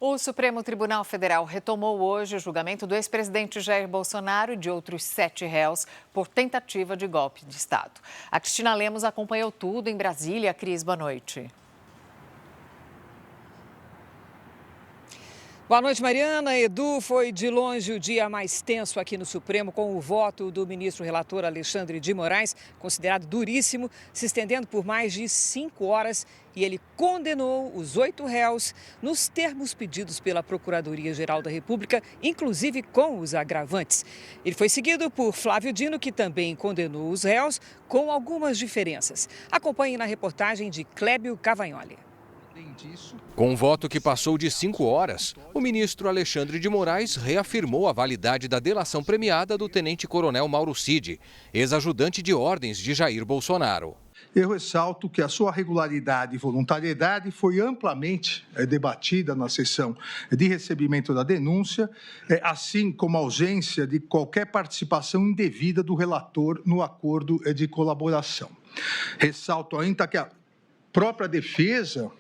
O Supremo Tribunal Federal retomou hoje o julgamento do ex-presidente Jair Bolsonaro e de outros 7 réus por tentativa de golpe de Estado. A Cristina Lemos acompanhou tudo em Brasília. Cris, boa noite. Boa noite, Mariana. Edu, foi de longe o dia mais tenso aqui no Supremo, com o voto do ministro relator Alexandre de Moraes, considerado duríssimo, se estendendo por mais de 5 horas. E ele condenou os 8 réus nos termos pedidos pela Procuradoria-Geral da República, inclusive com os agravantes. Ele foi seguido por Flávio Dino, que também condenou os réus, com algumas diferenças. Acompanhe na reportagem de Clébio Cavagnoli. Com um voto que passou de 5 horas, o ministro Alexandre de Moraes reafirmou a validade da delação premiada do tenente-coronel Mauro Cid, ex-ajudante de ordens de Jair Bolsonaro. Eu ressalto que a sua regularidade e voluntariedade foi amplamente debatida na sessão de recebimento da denúncia, assim como a ausência de qualquer participação indevida do relator no acordo de colaboração. Ressalto ainda que a própria defesa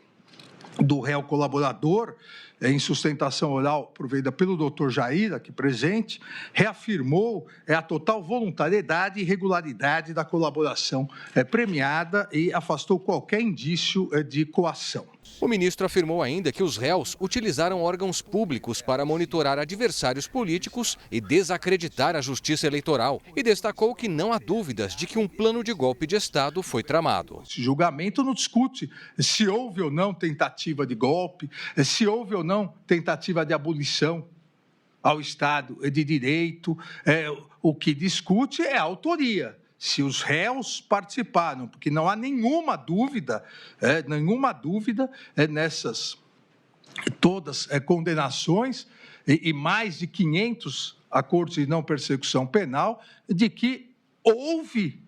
do réu colaborador, em sustentação oral provida pelo doutor Jair, aqui presente, reafirmou a total voluntariedade e regularidade da colaboração premiada e afastou qualquer indício de coação. O ministro afirmou ainda que os réus utilizaram órgãos públicos para monitorar adversários políticos e desacreditar a justiça eleitoral e destacou que não há dúvidas de que um plano de golpe de Estado foi tramado. Esse julgamento não discute se houve ou não tentativa de golpe, se houve ou não tentativa de abolição ao Estado de Direito. O que discute é a autoria. Se os réus participaram, porque não há nenhuma dúvida nessas todas condenações e mais de 500 acordos de não persecução penal, de que houve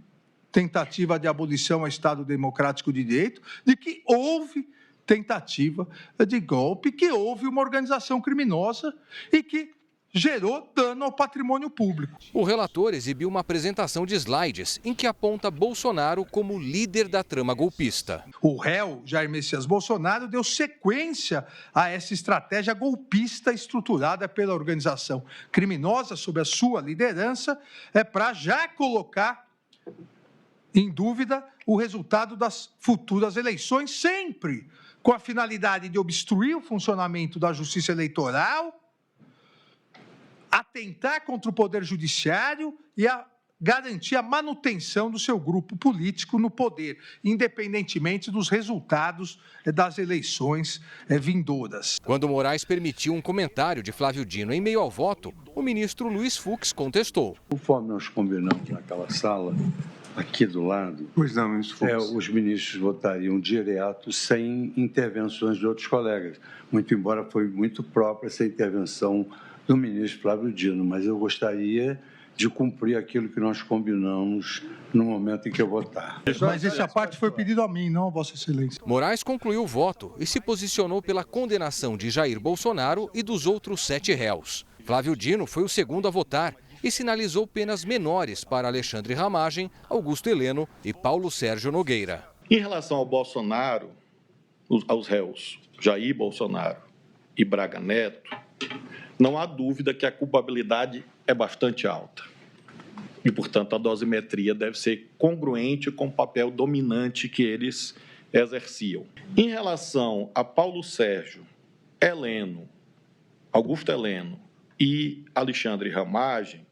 tentativa de abolição ao Estado Democrático de Direito, de que houve tentativa de golpe, que houve uma organização criminosa e que gerou dano ao patrimônio público. O relator exibiu uma apresentação de slides em que aponta Bolsonaro como líder da trama golpista. O réu Jair Messias Bolsonaro deu sequência a essa estratégia golpista estruturada pela organização criminosa sob a sua liderança, para já colocar em dúvida o resultado das futuras eleições, sempre com a finalidade de obstruir o funcionamento da justiça eleitoral, atentar contra o Poder Judiciário e a garantir a manutenção do seu grupo político no poder, independentemente dos resultados das eleições vindouras. Quando Moraes permitiu um comentário de Flávio Dino em meio ao voto, o ministro Luiz Fux contestou. Conforme nós combinamos naquela sala, aqui do lado, os ministros votariam direto, sem intervenções de outros colegas. Muito embora foi muito própria essa intervenção do ministro Flávio Dino, mas eu gostaria de cumprir aquilo que nós combinamos no momento em que eu votar. Mas essa parte foi pedido a mim, não a Vossa Excelência. Moraes concluiu o voto e se posicionou pela condenação de Jair Bolsonaro e dos outros 7 réus. Flávio Dino foi o segundo a votar e sinalizou penas menores para Alexandre Ramagem, Augusto Heleno e Paulo Sérgio Nogueira. Em relação ao Bolsonaro, aos réus Jair Bolsonaro e Braga Neto, não há dúvida que a culpabilidade é bastante alta. E, portanto, a dosimetria deve ser congruente com o papel dominante que eles exerciam. Em relação a Paulo Sérgio, Heleno, Augusto Heleno e Alexandre Ramagem,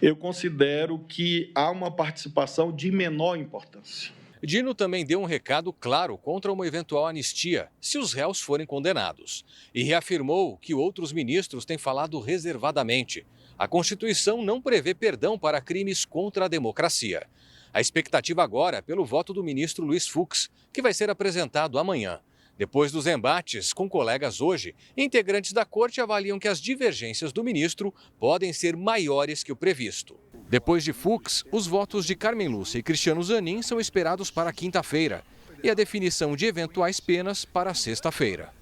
eu considero que há uma participação de menor importância. Dino também deu um recado claro contra uma eventual anistia, se os réus forem condenados. E reafirmou que outros ministros têm falado reservadamente. A Constituição não prevê perdão para crimes contra a democracia. A expectativa agora é pelo voto do ministro Luiz Fux, que vai ser apresentado amanhã. Depois dos embates com colegas hoje, integrantes da corte avaliam que as divergências do ministro podem ser maiores que o previsto. Depois de Fux, os votos de Carmen Lúcia e Cristiano Zanin são esperados para quinta-feira e a definição de eventuais penas para sexta-feira.